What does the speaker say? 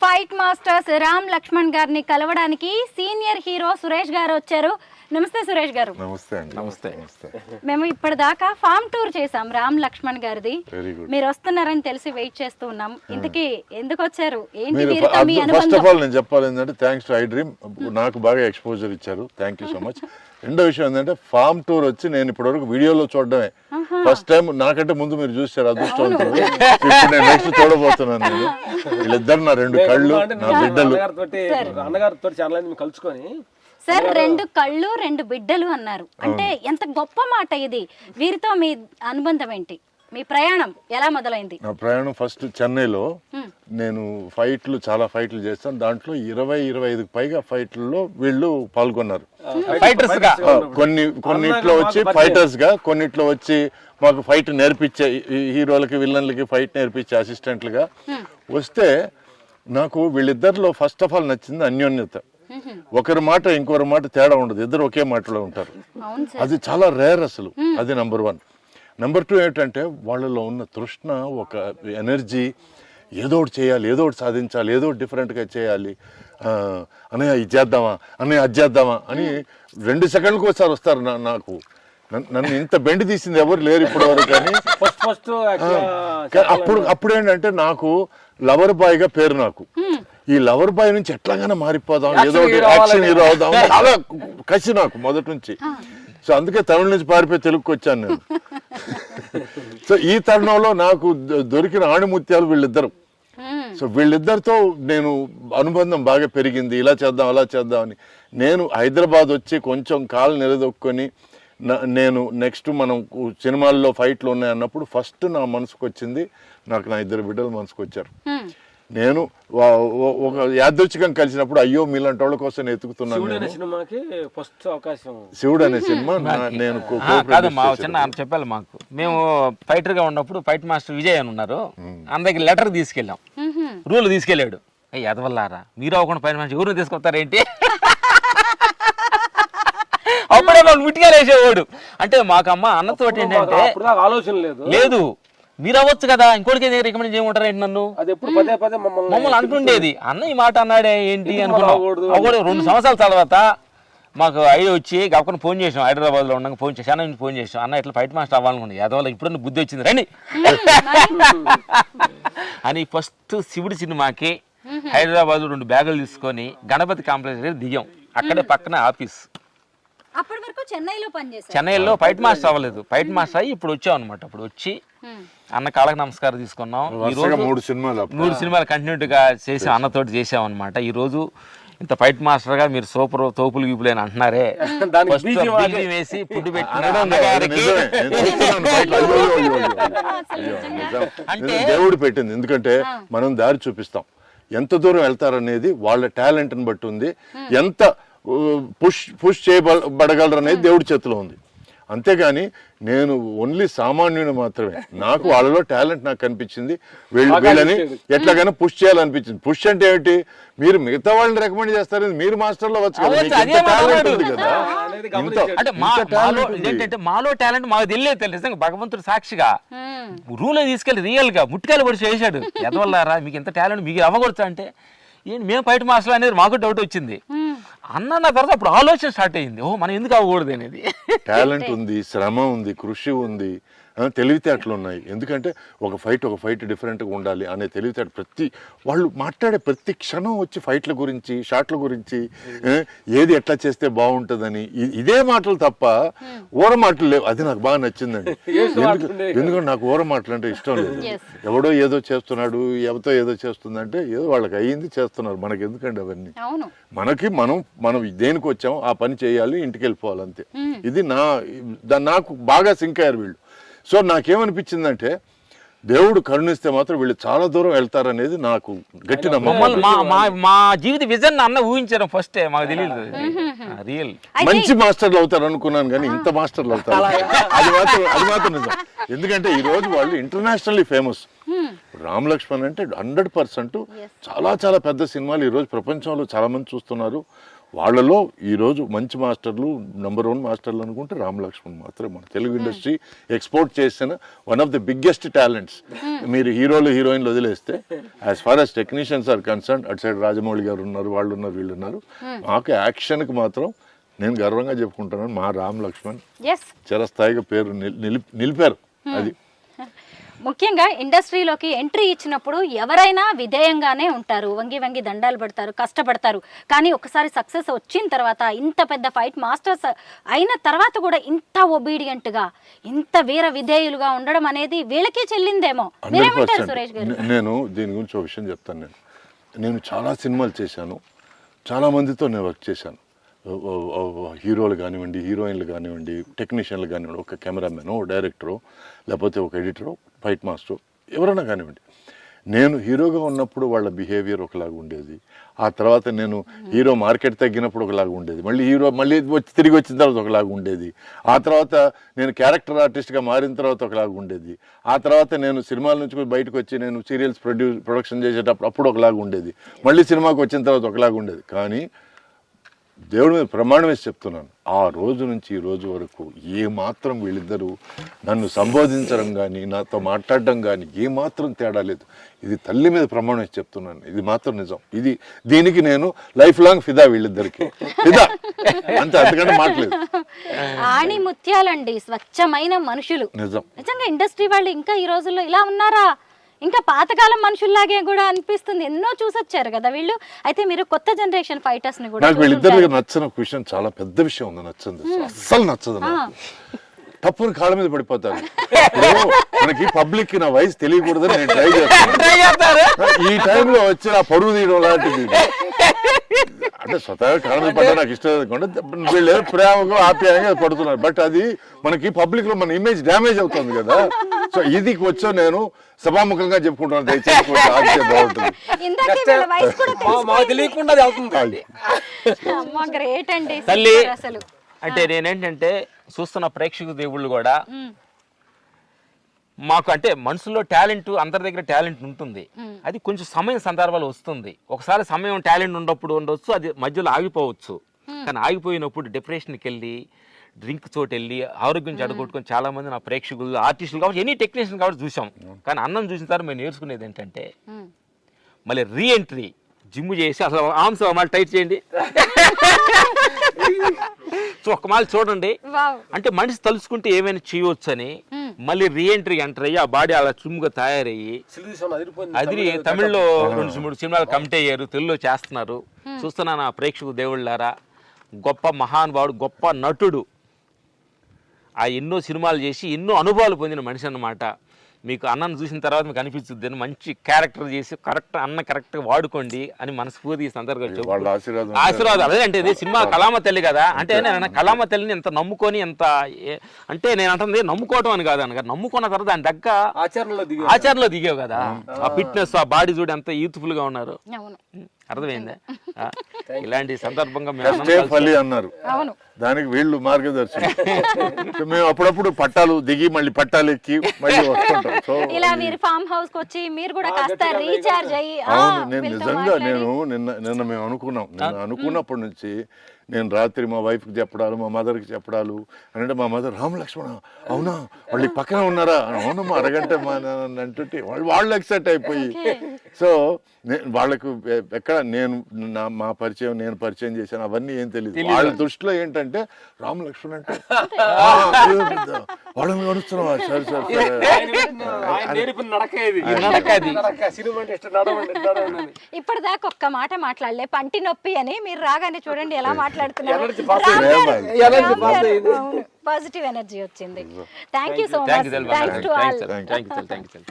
Fight masters Ram Laxman గారిని కలవడానికి senior hero Suresh గారు వచ్చారు. నమస్తే సురేష్ గారు. నమస్తే అండి. నమస్తే. మేము ఇప్పటిదాకా ఫామ్ టూర్ చేసాం రామ్ లక్ష్మణ్ గారిది. Very good. మీరు వస్తున్నారని తెలిసి వెయిట్ చేస్తూ ఉన్నాం. ఇంతకీ ఎందుకు వచ్చారు, ఏంటి మీరు వీరితో మీ ఫస్ట్ అనుబంధం? ఆఫ్ ఆల్ నేను చెప్పాలి ఏంటంటే థ్యాంక్స్ టు ఐ డ్రీమ్, నాకు బాగా ఎక్స్పోజర్ ఇచ్చారు. Thank you so much. రెండో విషయం ఏంటంటే ఫామ్ టూర్ వచ్చి నేను ఇప్పటివరకు వీడియోలో చూడడమే ఫస్ట్ టైం. నాకంటే ముందు మీరు చూసారు, అదృష్టవంతులు. ఇప్పుడు నేను నెక్స్ట్ చూడబోతున్నాను. నేను వీళ్ళిద్దరు నా రెండు కళ్ళు, నా బిడ్డలు. అన్నగారితో చాలా కలుసుకొని సార్ 2 కళ్ళు 2 బిడ్డలు అన్నారు అంటే ఎంత గొప్ప మాట ఇది. వీరితో మీ అనుబంధం ఏంటి, మీ ప్రయాణం ఎలా మొదలైంది? నా ప్రయాణం ఫస్ట్ చెన్నైలో నేను చాలా ఫైట్లు చేస్తాను. దాంట్లో 20-25 పైగా ఫైట్లలో వీళ్ళు పాల్గొన్నారు. కొన్నిట్లో వచ్చి ఫైటర్స్ గా, కొన్నిట్లో వచ్చి మాకు ఫైట్ నేర్పించే హీరోలకి విలన్లకి ఫైట్ నేర్పించే అసిస్టెంట్లుగా వస్తే నాకు వీళ్ళిద్దరిలో ఫస్ట్ ఆఫ్ ఆల్ నచ్చింది అన్యోన్యత. ఒకరి మాట ఇంకొకరి మాట తేడా ఉండదు, ఇద్దరు ఒకే మాటలో ఉంటారు. అది చాలా రేర్ అసలు. అది నెంబర్ 1. నెంబర్ 2 ఏంటంటే వాళ్ళలో ఉన్న తృష్ణ, ఒక ఎనర్జీ, ఏదో ఒకటి చేయాలి, ఏదో ఒకటి సాధించాలి, ఏదో ఒకటి డిఫరెంట్గా చేయాలి. అన్నయ్య ఇది చేద్దామా, అన్నయ్య అది చేద్దామా అని 2 సెకండ్లకు ఒకసారి వస్తారు. నాకు నన్ను ఇంత బెండి తీసింది ఎవరు లేరు ఇప్పటి వరకు. కానీ అప్పుడు ఏంటంటే నాకు లవర్ బాయ్ గా పేరు. నాకు ఈ లవర్ బాయ్ నుంచి ఎట్లాగైనా మారిపోదాం, ఏదో యాక్షన్ హీరో అవుదాం, చాలా కసి నాకు మొదటి నుంచి. సో అందుకే తమిళ నుంచి పారిపోయి తెలుగుకి వచ్చాను నేను. సో ఈ తరుణంలో నాకు దొరికిన ఆణిముత్యాలు వీళ్ళిద్దరు. సో వీళ్ళిద్దరితో నేను అనుబంధం బాగా పెరిగింది. ఇలా చేద్దాం అలా చేద్దాం అని. నేను హైదరాబాద్ వచ్చి కొంచెం కాలు నిలదొక్కుని నేను నెక్స్ట్ మనం సినిమాల్లో ఫైట్లు ఉన్నాయి అన్నప్పుడు ఫస్ట్ నా మనసుకు వచ్చింది, నాకు నా 2 బిడ్డలు మనసుకు వచ్చారు. నేను ఒక యాదృచ్ఛికం కలిసినప్పుడు అయ్యో మీలాంటి వాళ్ళ కోసం ఎత్తుకుతున్నాను. శివుడు అనే సినిమా నేను చెప్పాలి. మాకు మేము ఫైటర్ గా ఉన్నప్పుడు ఫైట్ మాస్టర్ విజయ్ అని ఉన్నారు, అందరికి లెటర్ తీసుకెళ్ళాం. రూల్ తీసుకెళ్ళాడు, ఎదవల్లారా మీరు అవ్వకుండా ఫైట్ మాస్టర్ ఎవరు తీసుకొస్తారేంటి, అప్పుడే వాళ్ళు ముట్టిగా వేసేవాడు. అంటే మాకమ్మ అన్నతోటి ఏంటంటే ఆలోచన లేదు, మీరు అవ్వచ్చు కదా, ఇంకోటికి రికమెండ్ చేయమంటారు ఏంటి నన్ను, మమ్మల్ని అంటుండేది. అన్న ఈ మాట అన్నాడే ఏంటి అనుకున్నాం. 2 సంవత్సరాల తర్వాత మాకు ఐడియా వచ్చి గబక్కన ఫోన్ చేసాం. హైదరాబాద్ లో ఉండగా ఫోన్ చేసి అన్న ఫోన్ చేసాం, అన్న ఇట్లా ఫైట్ మాస్టర్ అవ్వాలనుకోండి, యాదవ్ ఇప్పుడు బుద్ధి వచ్చింది రండి అని. ఫస్ట్ శివుడి సినిమాకి హైదరాబాద్ లో 2 బ్యాగులు తీసుకొని గణపతి కాంప్లెక్స్ దిగాం. అక్కడే పక్కన ఆఫీస్. చెన్నైలో ఫైట్ మాస్టర్ అవ్వలేదు, ఫైట్ మాస్టర్ అయ్యి ఇప్పుడు వచ్చాం అనమాట. అప్పుడు వచ్చి అన్న కాళ్ళకి నమస్కారం తీసుకున్నాం. ఈ రోజు 3 సినిమాలు కంటిన్యూగా చేసాం, అన్నతోటి చేసాం అనమాట. ఈ రోజు ఇంత ఫైట్ మాస్టర్ గా మీరు సూపర్ తోపులు గీపులు అని అంటున్నారే, వేసి ఫుడ్ అంటే దేవుడు పెట్టింది. ఎందుకంటే మనం దారి చూపిస్తాం, ఎంత దూరం వెళ్తారనేది వాళ్ళ టాలెంట్ ని బట్టి ఉంది, ఎంత పుష్ చేయబడగలరు అనేది దేవుడి చేతిలో ఉంది. అంతేగాని నేను ఓన్లీ సామాన్యుని మాత్రమే. నాకు వాళ్ళలో టాలెంట్ నాకు కనిపించింది, వీళ్ళని ఎట్లాగైనా పుష్ చేయాలనిపించింది. పుష్ అంటే ఏమిటి, మీరు మిగతా వాళ్ళని రికమెండ్ చేస్తారు, మీరు మాస్టర్లో వచ్చు కదా, ఏంటంటే మాలో టాలెంట్ మాకు తెలియదు. నిజంగా భగవంతుడు సాక్షిగా రూల్ తీసుకెళ్ళి రియల్ గా ముట్టికాయలు పడి చేశాడు. ఎదవల్లారా మీకు ఎంత టాలెంట్ మీకు అవ్వకూడదు అంటే ఏంటి, మేము ఫైట్ మాస్టర్ అనేది మాకు డౌట్ వచ్చింది. అన్న తర్వాత అప్పుడు ఆలోచన స్టార్ట్ అయింది, మనం ఎందుకు అవ్వకూడదు అనేది. టాలెంట్ ఉంది, శ్రమ ఉంది, కృషి ఉంది, తెలివితేటలు ఉన్నాయి. ఎందుకంటే ఒక ఫైట్ డిఫరెంట్గా ఉండాలి అనే తెలివితేట వాళ్ళు మాట్లాడే ప్రతి క్షణం వచ్చి ఫైట్ల గురించి, షాట్ల గురించి, ఏది ఎట్లా చేస్తే బాగుంటుందని ఇదే మాటలు తప్ప ఊర మాటలు లేవు. అది నాకు బాగా నచ్చిందండి. ఎందుకంటే నాకు ఊర మాటలు అంటే ఇష్టం లేదు. ఎవడో ఏదో చేస్తున్నాడు, ఎవరితో ఏదో చేస్తుందంటే ఏదో వాళ్ళకి అయ్యింది చేస్తున్నారు, మనకి ఎందుకండి అవన్నీ. మనం దేనికి వచ్చాము ఆ పని చేయాలి, ఇంటికి వెళ్ళిపోవాలి అంతే. ఇది నాకు బాగా సింక్ అయ్యారు వీళ్ళు. సో నాకేమనిపించిందంటే దేవుడు కరుణిస్తే మాత్రం వీళ్ళు చాలా దూరం వెళ్తారనేది నాకు గట్టి నమ్మకం. మా జీవిత విజన్ అన్న ఊహించారు ఫస్ట్, మాకు తెలియదు రియల్. మంచి మాస్టర్లు అవుతారు అనుకున్నాను, కానీ ఇంత మాస్టర్లు అవుతారు అది మాత్రం నిజం. ఎందుకంటే ఈ రోజు వాళ్ళు ఇంటర్నేషనల్లీ ఫేమస్. రామ్ లక్ష్మణ్ అంటే 100% చాలా చాలా పెద్ద సినిమాలు ఈ రోజు ప్రపంచంలో చాలా మంది చూస్తున్నారు. వాళ్ళలో ఈరోజు మంచి మాస్టర్లు నెంబర్ 1 మాస్టర్లు అనుకుంటే రామ్ లక్ష్మణ్ మాత్రమే మన తెలుగు ఇండస్ట్రీ ఎక్స్పోర్ట్ చేసిన one of the biggest talents. మీరు హీరోలు హీరోయిన్లు వదిలేస్తే as far as technicians are concern అటు సైడ్ రాజమౌళి గారు ఉన్నారు, వాళ్ళు ఉన్నారు, వీళ్ళు ఉన్నారు. మాకు యాక్షన్కి మాత్రం నేను గర్వంగా చెప్పుకుంటున్నాను, మా రామ్ లక్ష్మణ్ చిరస్థాయిగా పేరు నిలిపారు. అది ముఖ్యంగా ఇండస్ట్రీలోకి ఎంట్రీ ఇచ్చినప్పుడు ఎవరైనా విధేయంగానే ఉంటారు, వంగి వంగి దండాలు పడతారు, కష్టపడతారు. కానీ ఒకసారి సక్సెస్ వచ్చిన తర్వాత, ఇంత పెద్ద ఫైట్ మాస్టర్స్ అయిన తర్వాత కూడా ఇంత ఒబీడియంట్గా, ఇంత వీర విధేయులుగా ఉండడం అనేది వీళ్ళకి చెల్లిందేమో. మీరేమంటారు సురేష్ గారు? నేను దీని గురించి ఒక విషయం చెప్తాను. నేను చాలా సినిమాలు చేశాను, చాలా మందితో నేను వర్క్ చేశాను. హీరోలు కానివ్వండి, హీరోయిన్లు కానివ్వండి, టెక్నీషియన్లు కానివ్వండి, ఒక కెమెరామెన్, డైరెక్టరు, లేకపోతే ఒక ఎడిటరు, ఫైట్ మాస్టర్, ఎవరైనా కానివ్వండి. నేను హీరోగా ఉన్నప్పుడు వాళ్ళ బిహేవియర్ ఒకలాగా ఉండేది. ఆ తర్వాత నేను హీరో మార్కెట్ తగ్గినప్పుడు ఒకలాగా ఉండేది, మళ్ళీ తిరిగి వచ్చిన తర్వాత ఒకలాగా ఉండేది. ఆ తర్వాత నేను క్యారెక్టర్ ఆర్టిస్ట్గా మారిన తర్వాత ఒకలాగా ఉండేది. ఆ తర్వాత నేను సినిమాల నుంచి బయటకు వచ్చి నేను సీరియల్స్ ప్రొడక్షన్ చేసేటప్పుడు అప్పుడు ఒకలాగా ఉండేది. మళ్ళీ సినిమాకి వచ్చిన తర్వాత ఒకలాగా ఉండేది. కానీ దేవుడి మీద ప్రమాణం వేసి చెప్తున్నాను, ఆ రోజు నుంచి ఈ రోజు వరకు ఏమాత్రం వీళ్ళిద్దరూ నన్ను సంబోధించడం కానీ, నాతో మాట్లాడడం కానీ ఏమాత్రం తేడా లేదు. ఇది తల్లి మీద ప్రమాణం వేసి చెప్తున్నాను, ఇది మాత్రం నిజం. దీనికి నేను లైఫ్ లాంగ్ ఫిదా, వీళ్ళిద్దరికి ఫిదా, అంతకంటే మాట్లేదు. ఆణి ముత్యాలండి, స్వచ్ఛమైన మనుషులు. నిజంగా ఇండస్ట్రీ వాళ్ళు ఇంకా ఈ రోజుల్లో ఇలా ఉన్నారా? ఇంకా పాతకాలం మనుషుల్లాగే కూడా అనిపిస్తుంది. ఎన్నో చూసొచ్చారు కదా వీళ్ళు. అయితే మీరు కొత్త జనరేషన్ ఫైటర్స్ ని కూడా నాకు వీళ్ళిద్దరికి నచ్చని ఒక విషయం, చాలా పెద్ద విషయం ఉంది, నచ్చదు, అస్సలు నచ్చదు. తప్పుని కాళ్ళ మీద పడిపోతారు. మనకి పబ్లిక్ నా వయసు తెలియకూడదని నేను ట్రై చేస్తాను. ఈ టైంలో వచ్చి నా పరువు తీయడం లాంటిది అంటే స్వతహాగా కాళ్ళ మీద పడ్డా నాకు ఇష్టం లేకుండా వీళ్ళు ప్రేమగా ఆప్యాయంగా పడుతున్నారు. బట్ అది మనకి పబ్లిక్ లో మన ఇమేజ్ డ్యామేజ్ అవుతుంది కదా. సో ఇది వచ్చో నేను సభాముఖంగా చెప్పుకుంటాను, దయచేసి బాగుంటుంది. అంటే నేనేంటంటే చూస్తున్న ప్రేక్షక దేవుళ్ళు కూడా మాకు అంటే మనసులో టాలెంట్, అందరి దగ్గర టాలెంట్ ఉంటుంది, అది కొంచెం సమయం సందర్భాలు వస్తుంది. ఒకసారి సమయం టాలెంట్ ఉండొచ్చు, అది మధ్యలో ఆగిపోవచ్చు. కానీ ఆగిపోయినప్పుడు డిప్రెషన్కి వెళ్ళి, డ్రింక్ చోటు వెళ్ళి, ఆరోగ్యం చెడగొట్టుకొని చాలా మంది నా ప్రేక్షకులు, ఆర్టిస్టులు కాబట్టి, ఎనీ టెక్నీషియన్ కాబట్టి చూసాం. కానీ అన్నం చూసిన తర్వాత మేము నేర్చుకునేది ఏంటంటే మళ్ళీ రీఎంట్రీ జిమ్ చేసి అసలు ఆర్మ్స్ మళ్ళీ టైట్ చేయండి, సో ఒక మాల్ చూడండి. అంటే మనిషి తలుచుకుంటే ఏమైనా చేయవచ్చు అని మళ్ళీ రీఎంట్రీ ఎంటర్ అయ్యి ఆ బాడీ అలా చుమ్ముగా తయారయ్యి అది తమిళ్లో 2-3 సినిమాలు కమిట్ అయ్యారు, తెలుగులో చేస్తున్నారు. చూస్తున్నాను ఆ ప్రేక్షకు దేవుళ్ళారా, గొప్ప మహానుభావుడు, గొప్ప నటుడు, ఆ ఎన్నో సినిమాలు చేసి ఎన్నో అనుభవాలు పొందిన మనిషి అన్నమాట. మీకు అన్నను చూసిన తర్వాత మీకు అనిపిస్తుంది మంచి క్యారెక్టర్ చేసి కరెక్ట్గా వాడుకోండి అని మనస్ఫూర్తి సందర్భంగా ఆశీర్వాదం. అదే అంటే ఇది సినిమా కళామ తల్లి కదా, అంటే నేను కళామ తల్లిని ఎంత నమ్ముకొని అంటే నేను అంటుంది నమ్ముకోవటం అని కాదు అనగా, నమ్ముకున్న తర్వాత దాని దగ్గర ఆచరణలో దిగావు కదా. ఆ ఫిట్నెస్, ఆ బాడీ చూడు ఎంత యూత్ఫుల్ గా ఉన్నారు, అర్థమైందా? ఇలాంటి సందర్భంగా అన్నారు, దానికి వీళ్ళు మార్గదర్శనం. మేము అప్పుడప్పుడు పట్టాలు దిగి మళ్ళీ పట్టాలు ఎక్కి మళ్ళీ వస్తుంటాం. సో ఇలా మీరు ఫామ్ హౌస్ కి వచ్చి మీరు కూడా కాస్త రీఛార్జ్ అయ్యి. అవును, నేను నిజంగా నిన్న మేము అనుకున్నప్పటి నుంచి నేను రాత్రి మా వైఫ్కి చెప్పడాలు, మా మదర్కి చెప్పడాలు అంటే, మా మదర్ రామ్ లక్ష్మణ అవునా వాళ్ళు పక్కన ఉన్నారా, అవునమ్మా అరగంట అంటుంటే వాళ్ళు ఎక్సైట్ అయిపోయి. సో వాళ్ళకు ఎక్కడ మా పరిచయం, నేను పరిచయం చేశాను అవన్నీ ఏం తెలియదు. వాళ్ళ దృష్టిలో ఏంటంటే రామ్ లక్ష్మణ్ అంటే వాళ్ళని నడుస్తున్నావా, సరే సరే ఇప్పటిదాకా ఒక్క మాట మాట్లాడలే, పంటి నొప్పి అని. మీరు రాగానే చూడండి ఎలా మాట్లాడుతున్నారు, పాజిటివ్ ఎనర్జీ వచ్చింది. Thank you so much. Thanks to all.